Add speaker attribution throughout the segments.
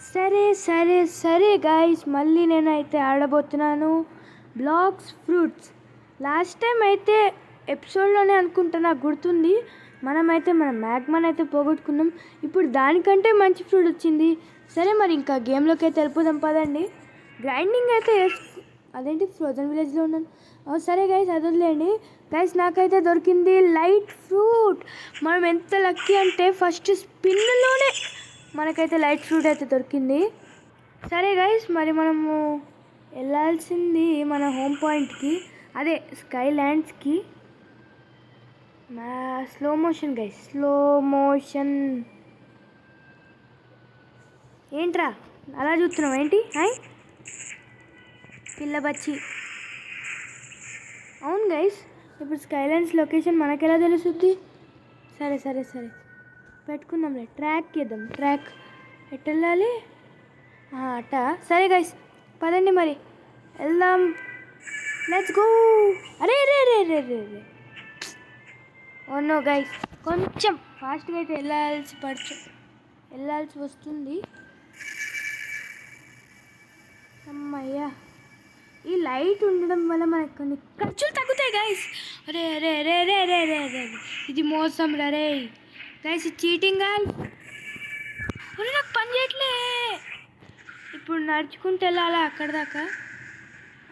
Speaker 1: సరే సరే సరే గైస్, మళ్ళీ నేనైతే ఆడబోతున్నాను బ్లాక్స్ ఫ్రూట్స్. లాస్ట్ టైం అయితే ఎపిసోడ్లోనే అనుకుంటా, నాకు గుర్తుంది, మనమైతే మన మ్యాగ్మాన్ అయితే పోగొట్టుకున్నాం. ఇప్పుడు దానికంటే మంచి ఫ్రూట్ వచ్చింది. సరే మరి ఇంకా గేమ్లోకి అయితే వెళ్ళిపోదాం పదండి. గ్రైండింగ్ అయితే అదేంటి ఫ్రోజన్ విలేజ్లో ఉన్నాను. సరే గైస్, అది వదిలేండి. గైస్ నాకైతే దొరికింది లైట్ ఫ్రూట్. మనం ఎంత లక్కీ అంటే ఫస్ట్ స్పిన్లోనే మనకైతే లైట్ ఫ్రూట్ అయితే దొరికింది. సరే గైస్, మరి మనము వెళ్ళాల్సింది మన హోమ్ పాయింట్కి, అదే స్కై ల్యాండ్స్కి. Slow motion guys, slow motion. ఏంట్రా అలా చూస్తున్నావు ఏంటి? హాయ్ పిల్ల బచ్చి. అవును గైస్, ఇప్పుడు స్కైలాండ్స్ లొకేషన్ మనకెలా తెలుస్తుంది? సరే సరే సరే పెట్టుకుందాంలే, ట్రాక్ ఇద్దాం. ట్రాక్ ఎటు వెళ్ళాలి? అట. సరే గైస్ పదండి మరి వెళ్దాం, లెట్స్ గో. అరే రే రే రే రే రే ఓనో గైస్, కొంచెం ఫాస్ట్గా అయితే వెళ్ళాల్సి వస్తుంది. అమ్మయ్యా, ఈ లైట్ ఉండడం వల్ల మనకు కొన్ని ఖర్చులు తగ్గుతాయి గైస్. అరే అరే రే రే రే రే రే ఇది మోసం రే గైస్, చీటింగ్ గైస్. అరే నాకు పని చేయట్లే. ఇప్పుడు నడుచుకుంటూ వెళ్ళాలా అక్కడ దాకా?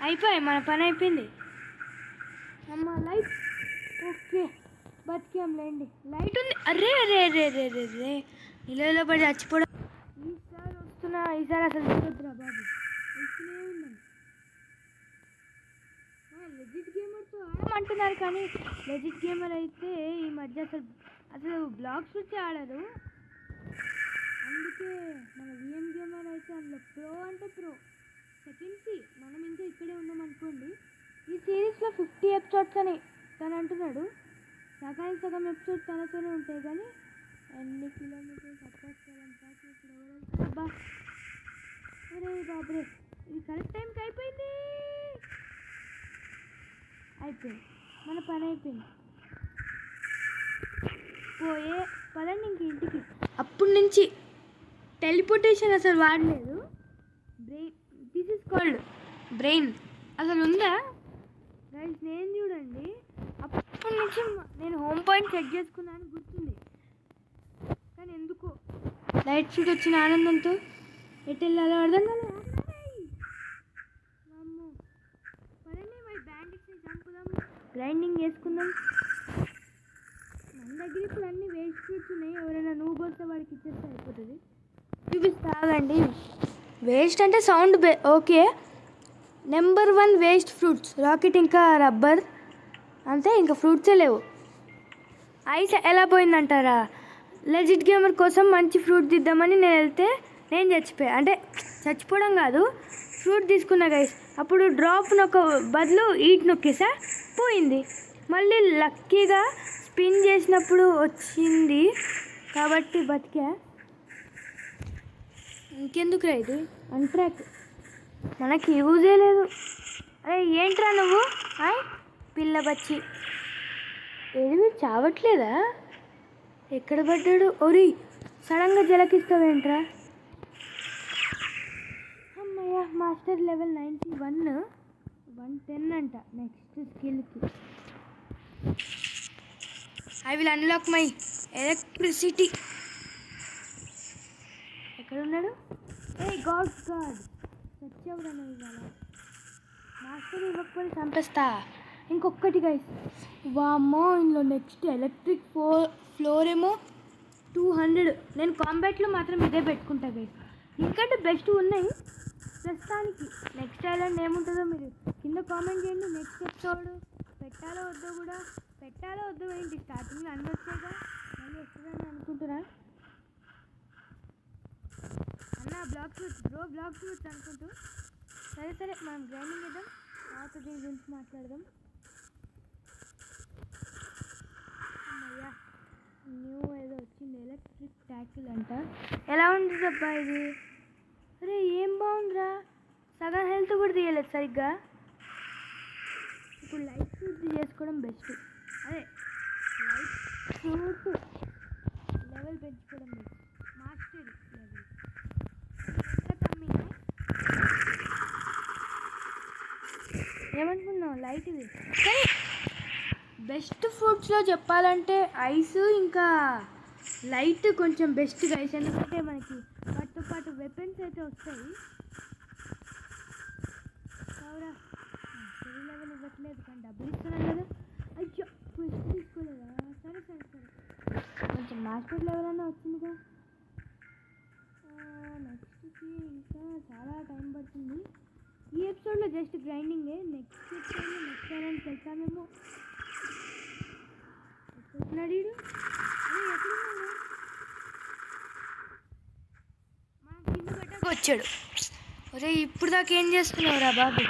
Speaker 1: అయిపోయి మన పని అయిపోయింది. అమ్మ లైట్, ఓకే బతికేంలేండి, లైట్ ఉంది. అరే రే రే రే రే రే నీళ్ళలో పడి చచ్చిపోవడం. ఈసారి అసలు చూడొద్దురా బాబు, వస్తూనే ఉన్నాం. లెజిట్ గేమర్తో ఆడమంటున్నారు, కానీ లెజిట్ గేమర్ అయితే ఈ మధ్య అసలు బ్లాగ్స్ వచ్చి ఆడరు. అందుకే మన విఎం గేమర్ అయితే అందులో ప్రో అంటే ప్రో. సెకండ్స్ మనం ఇంకా ఇక్కడే ఉన్నాం అనుకోండి. ఈ సిరీస్లో 50 ఎపిసోడ్స్ అని తను అంటున్నాడు. సగానికి సగం ఎపిసోడ్ తనతోనే ఉంటాయి, కానీ ఎన్ని కిలోమీటర్స్ అప్పేస్తారంటే ఇప్పుడు ఎవరు? అరే బాబ్రే, ఇది కరెక్ట్ టైంకి అయిపోయింది. మన పని అయిపోయింది. పదండి ఇంక ఇంటికి. అప్పటి నుంచి టెలిపోర్టేషన్ అసలు వాడలేదు. This is called brain. అసలు ఉందా గైస్? నేను చూడండి అప్పటి నుంచి నేను హోమ్ పాయింట్ సెట్ చేసుకున్నాను గుర్తుంది, కానీ ఎందుకో లైట్ షూట్ వచ్చిన ఆనందంతో ఎటు వెళ్ళాలో అర్థం కాలేదు. పదండి మరి బ్యాండిట్స్ని చంపుదాం, గ్రైండింగ్ చేసుకుందాం. మన దగ్గర ఇప్పుడు అన్ని వేస్ట్ ఫ్రూట్స్ ఉన్నాయి. ఎవరైనా నువ్వు వస్తే వాడికి ఇచ్చేస్తే అయిపోతుంది. చూపిస్తాగండి. వేస్ట్ అంటే sound okay. Number 1 waste fruits rocket ఇంకా రబ్బర్, అంతే, ఇంకా ఫ్రూట్సే లేవు. ఐస్ ఎలా పోయిందంటారా? లెజిట్ గేమర్ కోసం మంచి ఫ్రూట్ తీద్దామని నేను వెళ్తే నేను చచ్చిపోయా. అంటే చచ్చిపోవడం కాదు, ఫ్రూట్ తీసుకున్నా గైస్. అప్పుడు డ్రాప్ బదులు ఈట్ నొక్కేసా, పోయింది. మళ్ళీ లక్కీగా స్పిన్ చేసినప్పుడు వచ్చింది కాబట్టి బతికా. ఇంకెందుకురా ఇది అన్ట్రాక్, మనకి యూజే లేదు. అరే ఏంట్రా నువ్వు? హాయ్ పిల్ల బచ్చి. ఏది మీరు చావట్లేదా? ఎక్కడ పడ్డాడు? ఒరి సడన్గా జలకిస్తావేంట్రా? అమ్మయ్య, మాస్టర్ లెవెల్ 91, 110 అంట నెక్స్ట్ స్కిల్కి. I will unlock my electricity. ఎక్కడున్నాడు? ఏ గాడ్ చచ్చావుడనే ఇవాళ. మాస్టర్ ఇవ్వకపోతే చంపేస్తా. ఇంకొకటి గైస్, వామ్మో, ఇందులో నెక్స్ట్ ఎలక్ట్రిక్ ఫ్లోర్ ఏమో 200. నేను కాంబాట్లో మాత్రం ఇదే పెట్టుకుంటా గైస్, ఇంకంటే బెస్ట్ ఉన్నాయి ప్రస్తుతానికి. నెక్స్ట్ ఐలాండ్ ఏముంటుందో మీరు కింద కామెంట్ చేయండి. నెక్స్ట్ ఎపిసోడ్ పెట్టాలో వద్దో ఏంటి? స్టార్టింగ్లో అన్నీ వచ్చాయిగా, మళ్ళీ వస్తుందని అనుకుంటున్నా. అన్న బ్లాక్ ఫ్రూట్స్ అనుకుంటూ. సరే సరే మనం గ్రైండింగ్ చేద్దాం, తర్వాత దీని గురించి మాట్లాడదాం. అమ్మయ్యా, న్యూ ఏదో వచ్చింది, ఎలక్ట్రిక్ ట్యాకిల్ అంట. ఎలా ఉంది అబ్బా ఇది? అరే ఏం బాగుందిరా, సగం హెల్త్ కూడా తీయలేదు సరిగ్గా. ఇప్పుడు లైట్ ఫ్రూట్ చేసుకోవడం బెస్ట్. అదే లైట్ ఫ్రూట్ లెవెల్ పెంచుకోవడం బెస్ట్, మాస్టర్ లెవెల్. ఏమనుకున్నావు లైట్ ఇది. కానీ బెస్ట్ ఫుడ్స్లో చెప్పాలంటే ఐస్ ఇంకా లైట్ కొంచెం బెస్ట్ గైస్. ఎందుకంటే మనకి వాటితో పాటు వెపన్స్ అయితే వస్తాయి. అవురా స్టోరీ లెవెల్ ఇవ్వట్లేదు కానీ డబ్బులు ఇస్తున్నాను కదా. అయ్యో ఫస్ట్ తీసుకోలేదా? సరే సరే సరే కొంచెం మాస్టర్ లెవెల్ అన్నా వచ్చిందిగా. నెక్స్ట్కి ఇంకా చాలా టైం పడుతుంది. ఈ ఎపిసోడ్లో జస్ట్ గ్రైండింగే. నెక్స్ట్ ఎపిసోడ్లో నెక్స్ట్ ఛాలెంజ్ వెళ్తామేమో. ఎక్కడున్నాడు వీడు? ఎక్కడున్నాడు? మన కింద గట్టకు వచ్చాడు. ఒరే ఇప్పుడు దాకా ఏం చేస్తున్నావురా బాబు?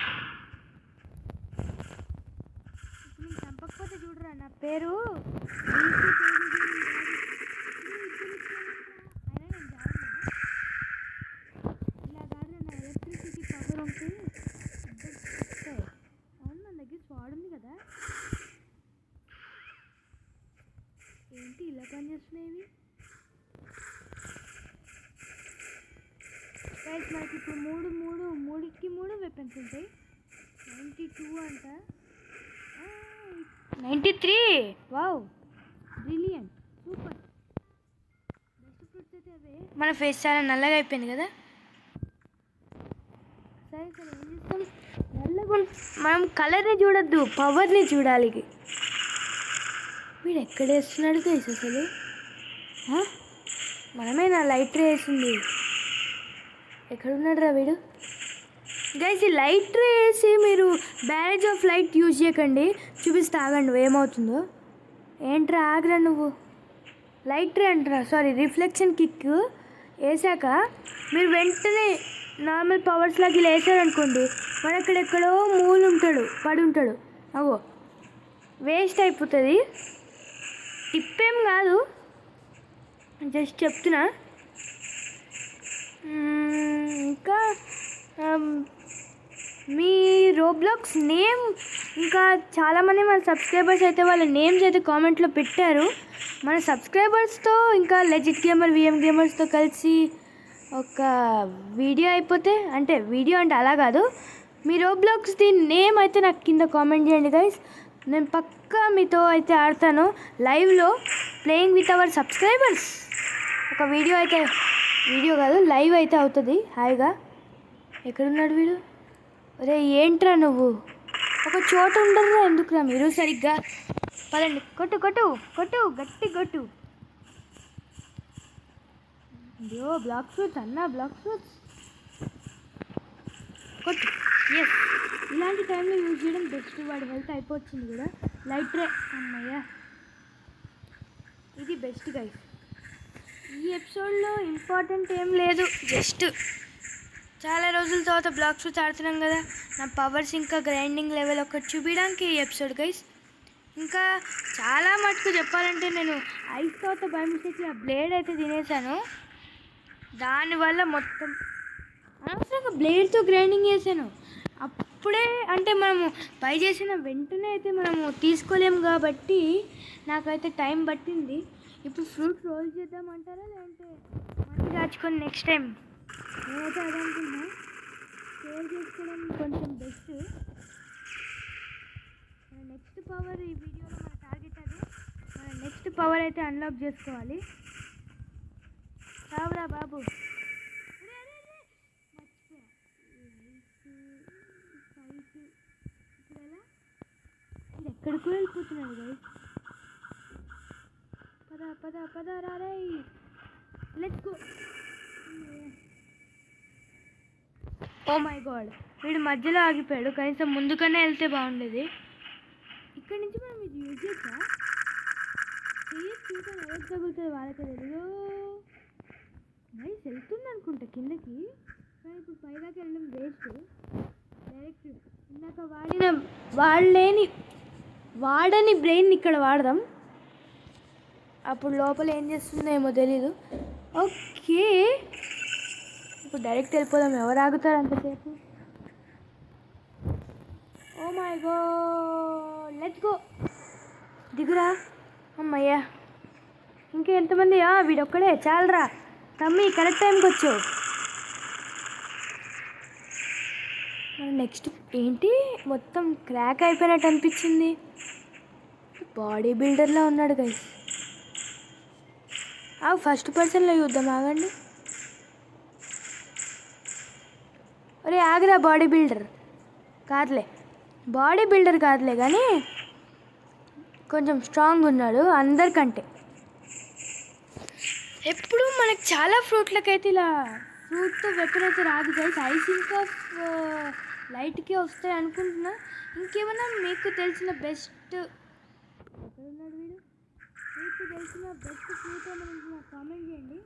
Speaker 1: నేను చంపకపోతే చూడరా నా పేరు అవును మన దగ్గర స్వాడ్ ఉంది కదా. ఏంటి ఇలా పని చేస్తున్నాయి? గైస్ మనకి ఇప్పుడు మూడుకి మూడు వెపన్స్ ఉంటాయి. 92 అంట, 93. Wow brilliant super. Best fruits అయితే అవే. మన ఫేస్ చాలా నల్లగా అయిపోయింది కదా. సరే సరే ఏం చేస్తాం, నల్లగా మనం కలర్ని చూడొద్దు పవర్ని చూడాలి. వీడు ఎక్కడ వేస్తున్నాడు గైస్ అసలు? మనమే నా లైట్ వేసింది. ఎక్కడున్నాడు రా వీడు? గైస్ ఈ లైట్ వేసి మీరు బ్యారేజ్ ఆఫ్ లైట్ యూజ్ చేయకండి. చూపిస్తే ఆగండి ఏమవుతుందో. ఏంట్రా ఆగరా నువ్వు? లైట్ రే అంటారా, సారీ రిఫ్లెక్షన్ కిక్ వేసాక మీరు వెంటనే నార్మల్ పవర్స్ లాగా ఇలా వేసారనుకోండి, మన ఎక్కడెక్కడో మూలు ఉంటాడు పడి ఉంటాడు. అవో వేస్ట్ అయిపోతుంది. టిప్పేం కాదు, జస్ట్ చెప్తున్నా. ఇంకా మీ రోబ్లాక్స్ నేమ్ ఇంకా చాలామంది మన సబ్స్క్రైబర్స్ అయితే వాళ్ళ నేమ్స్ అయితే కామెంట్లో పెట్టారు. మన సబ్స్క్రైబర్స్తో ఇంకా లెజిట్ గేమర్ విఎం గేమర్స్తో కలిసి ఒక వీడియో అయిపోతే, అంటే వీడియో అంటే అలా కాదు, మీ రోబ్లాక్స్ది నేమ్ అయితే నాకు కింద కామెంట్ చేయండి గైస్. నేను పక్కా మీతో అయితే ఆడతాను లైవ్లో, ప్లేయింగ్ విత్ అవర్ సబ్స్క్రైబర్స్. ఒక వీడియో కాదు లైవ్ అయితే అవుతుంది హాయిగా. ఎక్కడున్నాడు వీడు? అరే ఏంట్రా నువ్వు? ఒక చోట ఉండరురా, ఎందుకురా మీరు సరిగ్గా? పదండి, కొట్టు కొట్టు కొట్టు గట్టి కొట్టు. అయ్యో బ్లాక్ ఫ్రూట్స్ అన్నా, బ్లాక్ ఫ్రూట్స్ కొట్టు. ఎస్ ఇలాంటి టైంలో యూజ్ చేయడం బెస్ట్. వాడి హెల్త్ అయిపోతుంది కూడా. లైట్ రే అమ్మయ్యా, ఇది బెస్ట్ గైస్. ఈ ఎపిసోడ్లో ఇంపార్టెంట్ ఏం లేదు, జస్ట్ చాలా రోజుల తర్వాత బ్లాక్ ఫ్రూట్స్ ఆడుతున్నాం కదా, నా పవర్స్ ఇంకా గ్రైండింగ్ లెవెల్ ఒకటి చూపించడానికి ఈ ఎపిసోడ్ గైస్. ఇంకా చాలా మటుకు చెప్పాలంటే నేను ఐస్ తర్వాత బై మిస్టేక్ ఆ బ్లేడ్ అయితే తినేసాను. దానివల్ల మొత్తం అనవసరంగా బ్లేడ్తో గ్రైండింగ్ చేశాను. అప్పుడే అంటే మనము బై చేసిన వెంటనే అయితే మనము తీసుకోలేము కాబట్టి నాకైతే టైం పట్టింది. ఇప్పుడు ఫ్రూట్ రోల్ చేద్దామంటారా లేదంటే మళ్ళీ దాచుకొని నెక్స్ట్ టైం? నేనైతే అదే అనుకున్నా, సేవ్ చేసుకోవడం కొంచెం బెస్ట్. మన నెక్స్ట్ పవర్ ఈ వీడియోలో మన టార్గెట్ అదే. మన నెక్స్ట్ పవర్ అయితే అన్లాక్ చేసుకోవాలి. రావురా బాబు, మర్చిపోయా. ఇప్పుడు ఎలా? ఇది ఎక్కడికో వెళ్ళిపోతున్నాడు గైస్. పద పద పద రారే, let's go. Oh my god, వీడు మధ్యలో ఆగిపోయాడు. కనీసం ముందుకనే వెళ్తే బాగుండేది. ఇక్కడి నుంచి మనం ఇది యూజ్ చేసా చూసాను, ఎవరికి తగులుతుంది వాళ్ళకే తెలియదు. నైస్ వెళ్తుంది అనుకుంటా కిందకి, కానీ ఇప్పుడు పైదాకా వెళ్ళడం వేస్ట్. డైరెక్ట్ ఇందాక వాడని బ్రెయిన్ ఇక్కడ వాడదాం. అప్పుడు లోపల ఏం చేస్తుందో ఏమో తెలీదు. ఓకే ఇప్పుడు డైరెక్ట్ వెళ్ళిపోదాం. ఎవరు ఆగుతారు అంతసేపు? Oh my god, let's go. దిగురా అమ్మయ్యా. ఇంకా ఎంతమంది? వీడొక్కడే చాలరా తమ్మి, కరెక్ట్ టైంకి వచ్చావు. నెక్స్ట్ ఏంటి మొత్తం క్రాక్ అయిపోయినట్టు అనిపించింది. బాడీ బిల్డర్లా ఉన్నాడు గైస్. ఫస్ట్ పర్సన్లో చూద్దాం, ఆగండి. అరే ఆగరా, బాడీ బిల్డర్ కాదులే కానీ కొంచెం స్ట్రాంగ్ ఉన్నాడు అందరికంటే. ఎప్పుడు మనకు చాలా ఫ్రూట్లకైతే ఇలా ఫ్రూట్తో వెపన్ అయితే రాదు గైస్. ఐస్ ఇంకా లైట్కే వస్తాయి అనుకుంటున్నా. ఇంకేమైనా మీకు తెలిసిన బెస్ట్ ఎక్కడున్నాడు వీడు, మీకు తెలిసిన బెస్ట్ ఫ్రూట్ ఏమైనా నాకు కామెంట్ చేయండి.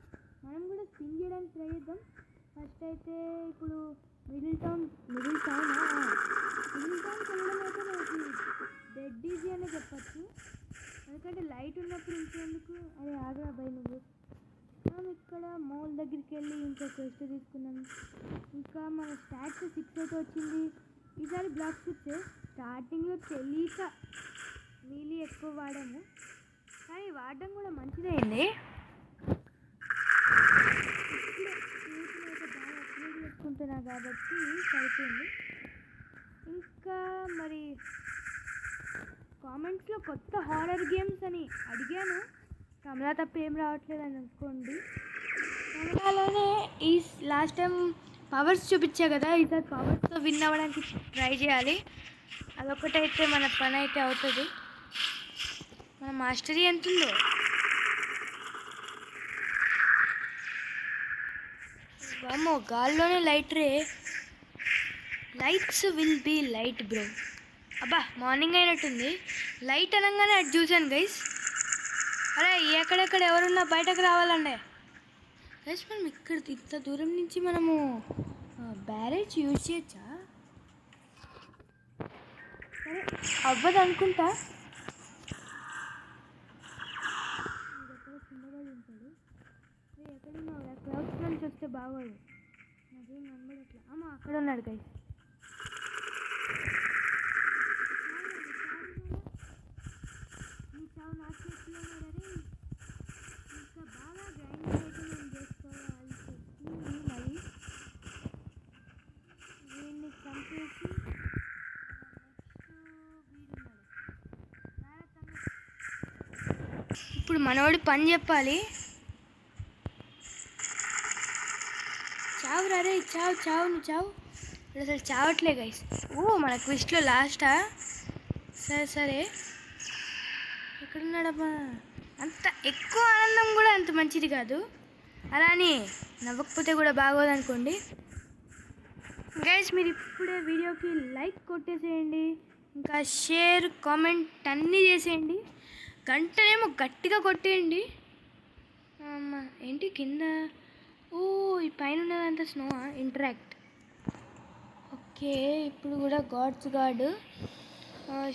Speaker 1: మనం కూడా స్పిన్ చేయడానికి ట్రై చేద్దాం. ఫస్ట్ అయితే ఇప్పుడు మిడిల్ టౌన్ వెళ్ళడం అయితే మనకి డెడ్ ఈజీ అనే చెప్పచ్చు. ఎందుకంటే లైట్ ఉన్నప్పుడు ఇంకెందుకు. అరే ఆగ్రా బాయ్ నువ్వు. మనం ఇక్కడ మాల్ దగ్గరికి వెళ్ళి ఇంకా క్వెస్ట్ తీసుకున్నాం. ఇంకా మన స్టాట్స్ 6 అయితే వచ్చింది. ఈసారి బ్లాక్ స్విచ్ స్టార్టింగ్లో తెలియక నీళ్ళు ఎక్కువ వాడాము, కానీ వాడడం కూడా మంచిదే అండి. చేసుకుంటున్నా కాబట్టి సరిపోయింది. ఇంకా మరి కామెంట్స్లో కొత్త హారర్ గేమ్స్ అని అడిగాను, కమలా తప్ప ఏం రావట్లేదు అని అనుకోండి. కమలాలోనే ఈ లాస్ట్ టైం పవర్స్ చూపించా కదా, ఈసారి పవర్స్తో విన్ అవ్వడానికి ట్రై చేయాలి. అదొకటైతే మన పని అయితే అవుతుంది. మన మాస్టరీ ఎంత ఉందో. వామ్మో గాల్లోనే లైట్ రే. Lights will be light bro. అబ్బా మార్నింగ్ అయినట్టుంది. లైట్ అనగానే అది చూశాను గైస్. అరే ఎక్కడెక్కడ ఎవరున్నా బయటకు రావాలండే గైస్. మనం ఇక్కడ ఇంత దూరం నుంచి మనము బ్యారేజ్ యూజ్ చేయొచ్చా? సరే అవ్వదు అనుకుంటా. ఎక్కడున్నావు? క్లౌడ్స్ నుంచి వస్తే బాగోదు, నాకేం కనబడట్లా. అక్కడ ఉన్నాడు గైస్. నీ చావు నా చేతిలో ఉన్నాడరే. ఇంకా బాగా గ్రైండ్ అయితే నేను చేసుకోవాల్సి వచ్చింది. మరి వీడిని చంపేసి ఇప్పుడు మనోడి పని చెప్పాలి. చావు రే, చావు నువ్వు చావు. ఇప్పుడు అసలు చావట్లే గైస్. మన క్విస్ట్లో లాస్టా? సరే ఎక్కడున్నాడమ్మా? అంత ఎక్కువ ఆనందం కూడా అంత మంచిది కాదు, అలా అని నవ్వకపోతే కూడా బాగోదు అనుకోండి గైస్. మీరు ఇప్పుడే వీడియోకి లైక్ కొట్టేసేయండి, ఇంకా షేర్ కామెంట్ అన్నీ చేసేయండి. గంటనేమో గట్టిగా కొట్టేయండి. అమ్మా ఏంటి కింద? ఈ పైన ఉన్నదంతా స్నో ఇంటరాక్ట్. ఓకే ఇప్పుడు కూడా గాడ్స్ గార్డ్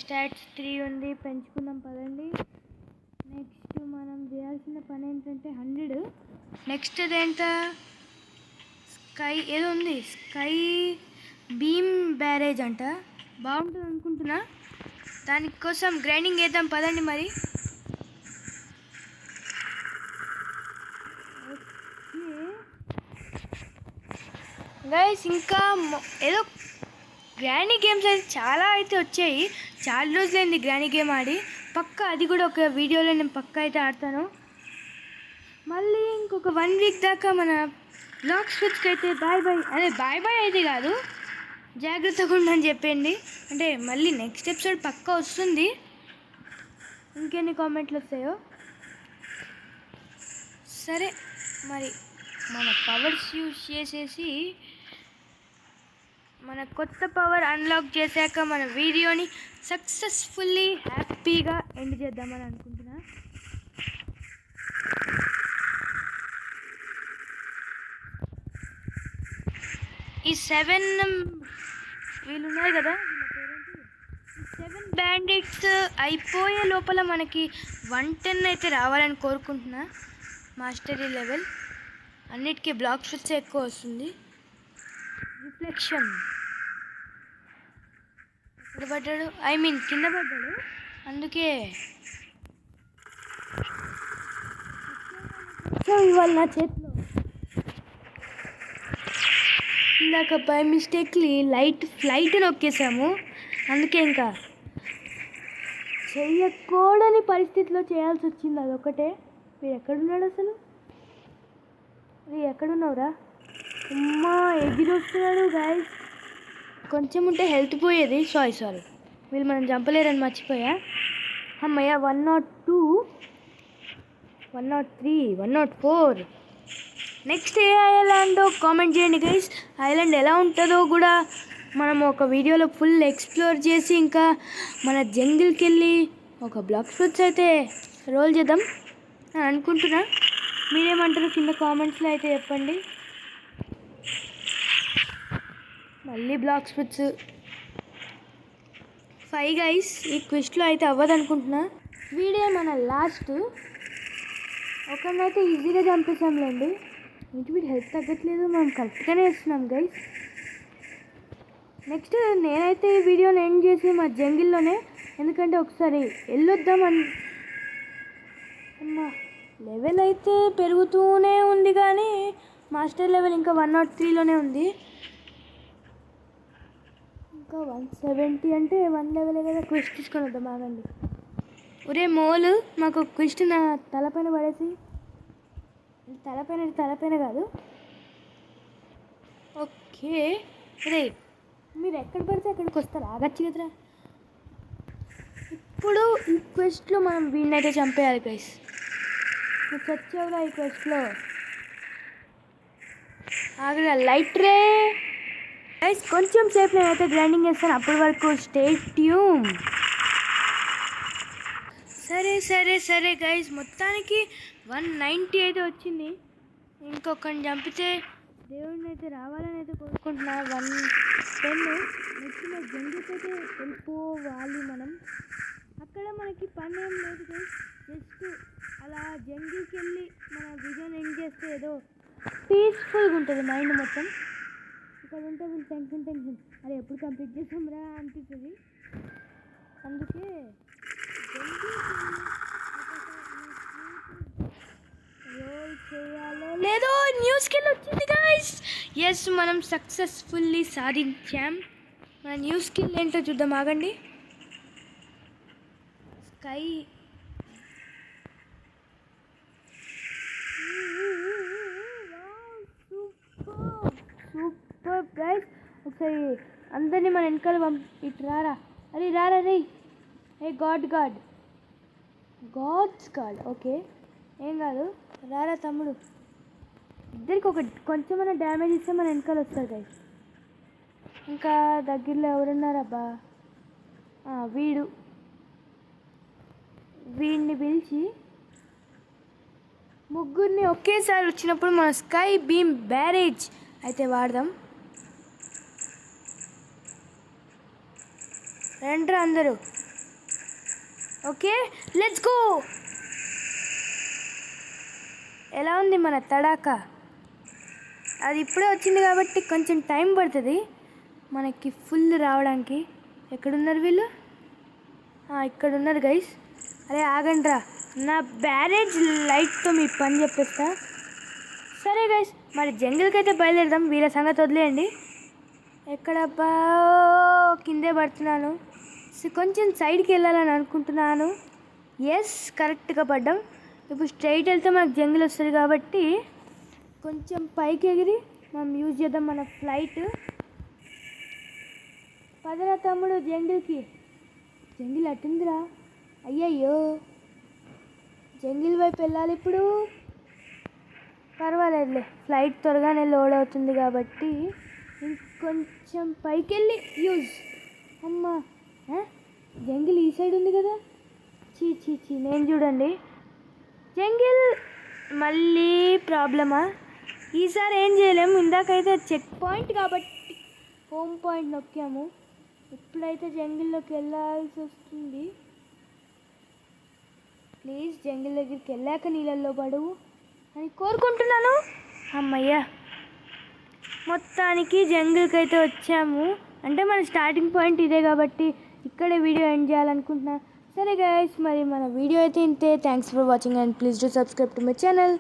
Speaker 1: స్టాట్స్ 3 ఉంది, పెంచుకుందాం పదండి. నెక్స్ట్ మనం చేయాల్సిన పని ఏంటంటే 100. నెక్స్ట్ అదేంట స్కై ఏదో ఉంది, స్కై బీమ్ బ్యారేజ్ అంట. బాగుంటుంది అనుకుంటున్నా. దానికోసం గ్రైండింగ్ వేద్దాం పదండి మరి. గైస్ ఇంకా ఏదో గ్రానీ గేమ్స్ అయితే చాలా అయితే వచ్చాయి. చాలా రోజులైంది గ్రానీ గేమ్ ఆడి. పక్కా అది కూడా ఒక వీడియోలో నేను పక్కా అయితే ఆడతాను. మళ్ళీ ఇంకొక 1 వీక్ దాకా మన బ్లాక్ స్విచ్కి అయితే బాయ్ బాయ్ అయితే కాదు, జాగ్రత్తగా ఉండని చెప్పండి. అంటే మళ్ళీ నెక్స్ట్ ఎపిసోడ్ పక్కా వస్తుంది. ఇంకెన్ని కామెంట్లు వస్తాయో. సరే మరి మన పవర్స్ యూజ్ చేసేసి మన కొత్త పవర్ అన్లాక్ చేశాక మన వీడియోని సక్సెస్ఫుల్లీ హ్యాపీగా ఎండ్ చేద్దామని అనుకుంటున్నా. ఈ 7 వీళ్ళు ఉన్నారు కదా, వీళ్ళ పేరేంటి, ఈ 7 బ్యాండిట్స్ అయిపోయే లోపల మనకి 110 అయితే రావాలని కోరుకుంటున్నా. మాస్టరీ లెవెల్ అన్నిటికీ బ్లాక్ స్విచ్ ఎక్కువ వస్తుంది. రిఫ్లెక్షన్ ఎక్కడ పడ్డాడు, కింద పడ్డాడు, అందుకే ఇవాళ నా చేతిలో ఇందాక బై మిస్టేక్లీ ఫ్లైట్ నొక్కేసాము, అందుకే ఇంకా చెయ్యకూడని పరిస్థితిలో చేయాల్సి వచ్చింది. అదొకటే. మీరు ఎక్కడున్నాడు అసలు? ఎక్కడున్నావురా? అమ్మా ఎగిరొస్తున్నాడు గాయస్. కొంచెం ఉంటే హెల్త్ పోయేది. సారీ వీళ్ళు మనం చంపలేరని మర్చిపోయా. అమ్మయ్య 102, 103, 104. నెక్స్ట్ ఏ ఐలాండో కామెంట్ చేయండి గైస్. ఐలాండ్ ఎలా ఉంటుందో కూడా మనం ఒక వీడియోలో ఫుల్ ఎక్స్ప్లోర్ చేసి ఇంకా మన జంగిల్కి వెళ్ళి ఒక బ్లాక్ ఫ్రూట్స్ అయితే రోల్ చేద్దాం అని అనుకుంటున్నా. మీరేమంటారు కింద కామెంట్స్లో అయితే చెప్పండి. మళ్ళీ బ్లాక్ ఫ్రూట్స్ 5 గైస్. ఈ క్విస్ట్లో అయితే అవ్వదు అనుకుంటున్నా. వీడియో మన లాస్ట్. ఒకరినైతే ఈజీగా చంపేసాంలేండి. వీటి హెల్త్ తగ్గట్లేదు, మనం కరెక్ట్గానే వేస్తున్నాం గైస్. నెక్స్ట్ నేనైతే ఈ వీడియోని ఎండ్ చేసి మా జంగిల్లోనే, ఎందుకంటే ఒకసారి వెళ్ళొద్దామని. అమ్మా లెవెల్ అయితే పెరుగుతూనే ఉంది కానీ మాస్టర్ లెవెల్ ఇంకా 103లోనే ఉంది. ఇంకా 170 అంటే 1 లెవెలే కదా. క్విస్ట్ తీసుకొని వద్దాం, ఆగండి. ఒరే మోలు, మాకు క్విస్ట్ నా తలపైన పడేసి, తలపైన కాదు. ఓకే రే, మీరు ఎక్కడ పడితే అక్కడికి వస్తారు, ఆగచ్చు కదరా. ఇప్పుడు ఈ క్వెస్ట్లో మనం వీడినైతే చంపేయాలి గైస్. నువ్వు చచ్చావురా ఈ క్వెస్ట్లో. ఆగరా లైట్ రే గైస్. కొంచెం సేపు నేనైతే గ్రైండింగ్ చేస్తాను, అప్పటి వరకు స్టే ట్యూన్. సరే గైస్, మొత్తానికి 190 అయితే వచ్చింది. ఇంకొకరిని చంపితే దేవుడిని అయితే రావాలని అయితే కోరుకుంటున్నా. 110 నెక్స్ట్ జంగిల్కి అయితే వెళ్ళిపోవాలి మనం. అక్కడ మనకి పని ఏం లేదు గైస్, జస్ట్ అలా జంగిల్కి వెళ్ళి మన వీడియోని ఎండ్ చేస్తే ఏదో పీస్ఫుల్గా ఉంటుంది మైండ్ మొత్తం. ఇక్కడ ఉంటే వీళ్ళు టెన్షన్ అరే ఎప్పుడు కంప్లీట్ చేసాంరా అనిపిస్తుంది. అందుకే రోల్ చేయాలో లేదో న్యూ స్కిల్ వచ్చింది గైస్. ఎస్, మనం సక్సెస్ఫుల్లీ సాధించాం. మన న్యూ స్కిల్ ఏంటో చూద్దాం, ఆగండి. Sky super guys. ఒకసారి అందరినీ మన వెనకాల ఇటు రారా. అరే రారా రే. ఏ గాడ్స్ గాడ్. ఓకే ఏం కాదు, రారా తమ్ముడు. ఇద్దరికి కొంచెమైనా డ్యామేజ్ ఇస్తే మన వెనకాల వస్తారు గైస్. ఇంకా దగ్గరలో ఎవరున్నారబ్బా? వీడిని పిలిచి ముగ్గురిని ఒకేసారి వచ్చినప్పుడు మన స్కై బీమ్ బ్యారేజ్ అయితే వాడదాం. రండ్రా అందరూ. Okay let's go. ఎలా ఉంది మన తడాక? అది ఇప్పుడే వచ్చింది కాబట్టి కొంచెం టైం పడుతుంది మనకి ఫుల్ రావడానికి. ఎక్కడున్నారు వీళ్ళు? ఇక్కడ ఉన్నారు గైస్. అరే ఆగండ్రా, నా బ్యారేజ్ లైట్తో మీ పని చెప్పేస్తా. సరే గైస్, మరి జంగిల్కి అయితే బయలుదేరదాం. వీళ్ళ సంగతి వదిలేయండి. ఎక్కడబ్బా? కిందే పడుతున్నాను. కొంచెం సైడ్కి వెళ్ళాలని అనుకుంటున్నాను. ఎస్, కరెక్ట్గా పడ్డాం. ఇప్పుడు స్ట్రైట్ వెళ్తే మనకు జంగిల్ వస్తుంది కాబట్టి కొంచెం పైకి ఎగిరి మనం యూజ్ చేద్దాం మన ఫ్లైట్. పదరా తమ్ముడు జంగిల్కి. జంగిల్ అట్టిందిరా. అయ్యయ్యో, జంగిల్ వైపు వెళ్ళాలి ఇప్పుడు. పర్వాలేదులే, ఫ్లైట్ త్వరగానే లోడ్ అవుతుంది కాబట్టి ఇంకొంచెం పైకి వెళ్ళి యూజ్. అమ్మా, జంగిల్ ఈ సైడ్ ఉంది కదా. చీ నేను చూడండి జంగిల్ మళ్ళీ ప్రాబ్లమా? ఈసారి ఏం చేయలేము. ఇందాకైతే చెక్ పాయింట్ కాబట్టి హోమ్ పాయింట్ నొక్కాము. ఇప్పుడైతే జంగిల్లోకి వెళ్ళాల్సి వస్తుంది. ప్లీజ్ జంగిల్ దగ్గరికి వెళ్ళాక నీళ్ళల్లో పడువు అని కోరుకుంటున్నాను. అమ్మయ్యా, మొత్తానికి జంగిల్కి అయితే వచ్చాము. అంటే మన స్టార్టింగ్ పాయింట్ ఇదే కాబట్టి ఇక్కడే వీడియో ఎండ్ చేయాలనుకుంటున్నా. సరే గైస్, మరి మన వీడియో అయితే ఇంతే. Thanks for watching and please do subscribe to my channel.